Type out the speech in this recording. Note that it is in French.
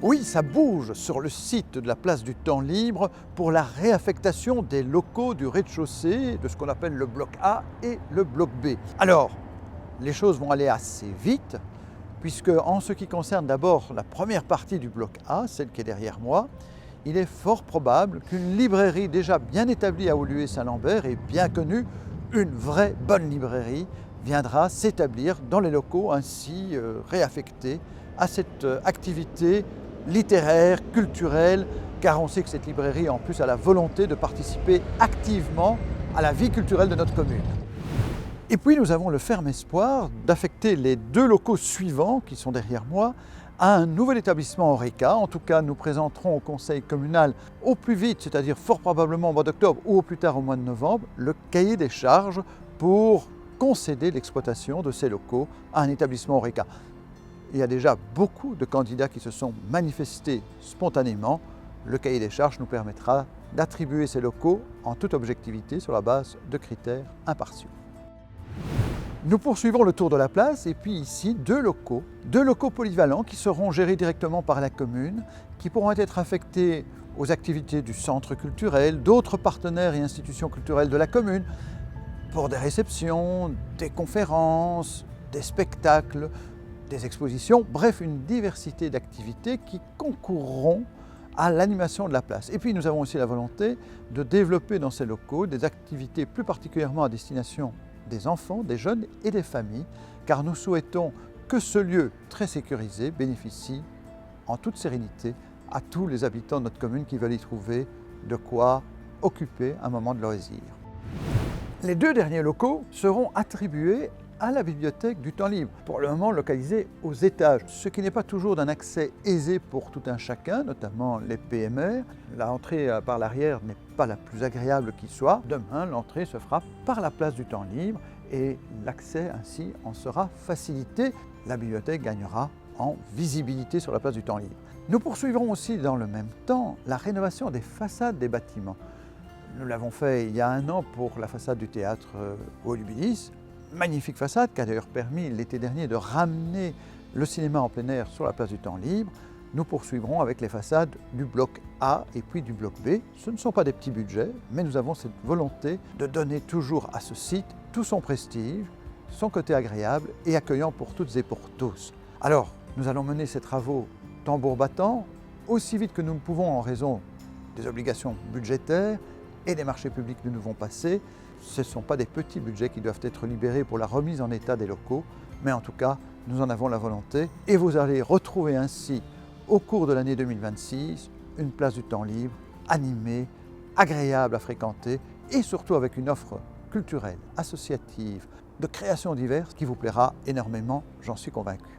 Oui, ça bouge sur le site de la place du Temps Libre pour la réaffectation des locaux du rez-de-chaussée de ce qu'on appelle le bloc A et le bloc B. Alors, les choses vont aller assez vite, puisque en ce qui concerne d'abord la première partie du bloc A, celle qui est derrière moi, il est fort probable qu'une librairie déjà bien établie à Woluwe-Saint-Lambert et bien connue, une vraie bonne librairie, viendra s'établir dans les locaux ainsi réaffectés à cette activité littéraire, culturelle, car on sait que cette librairie en plus a la volonté de participer activement à la vie culturelle de notre commune. Et puis nous avons le ferme espoir d'affecter les 2 locaux suivants, qui sont derrière moi, à un nouvel établissement Horeca. En tout cas, nous présenterons au conseil communal au plus vite, c'est-à-dire fort probablement au mois d'octobre ou au plus tard au mois de novembre, le cahier des charges pour concéder l'exploitation de ces locaux à un établissement Horeca. Il y a déjà beaucoup de candidats qui se sont manifestés spontanément. Le cahier des charges nous permettra d'attribuer ces locaux en toute objectivité sur la base de critères impartiaux. Nous poursuivons le tour de la place et puis ici deux locaux polyvalents qui seront gérés directement par la commune, qui pourront être affectés aux activités du centre culturel, d'autres partenaires et institutions culturelles de la commune, pour des réceptions, des conférences, des spectacles, des expositions, bref une diversité d'activités qui concourront à l'animation de la place. Et puis nous avons aussi la volonté de développer dans ces locaux des activités plus particulièrement à destination des enfants, des jeunes et des familles, car nous souhaitons que ce lieu très sécurisé bénéficie en toute sérénité à tous les habitants de notre commune qui veulent y trouver de quoi occuper un moment de loisir. Les 2 derniers locaux seront attribués à la bibliothèque du Temps Libre, pour le moment localisée aux étages, ce qui n'est pas toujours d'un accès aisé pour tout un chacun, notamment les PMR. L'entrée par l'arrière n'est pas la plus agréable qui soit. Demain, l'entrée se fera par la place du Temps Libre et l'accès ainsi en sera facilité. La bibliothèque gagnera en visibilité sur la place du Temps Libre. Nous poursuivrons aussi dans le même temps la rénovation des façades des bâtiments. Nous l'avons fait il y a 1 an pour la façade du théâtre Woluwe. Magnifique façade qui a d'ailleurs permis l'été dernier de ramener le cinéma en plein air sur la place du Temps Libre. Nous poursuivrons avec les façades du bloc A et puis du bloc B. Ce ne sont pas des petits budgets, mais nous avons cette volonté de donner toujours à ce site tout son prestige, son côté agréable et accueillant pour toutes et pour tous. Alors, nous allons mener ces travaux tambour battant, aussi vite que nous le pouvons en raison des obligations budgétaires et des marchés publics que nous devons passer. Ce ne sont pas des petits budgets qui doivent être libérés pour la remise en état des locaux, mais en tout cas, nous en avons la volonté et vous allez retrouver ainsi, au cours de l'année 2026, une place du Temps Libre animée, agréable à fréquenter et surtout avec une offre culturelle, associative, de créations diverses qui vous plaira énormément, j'en suis convaincu.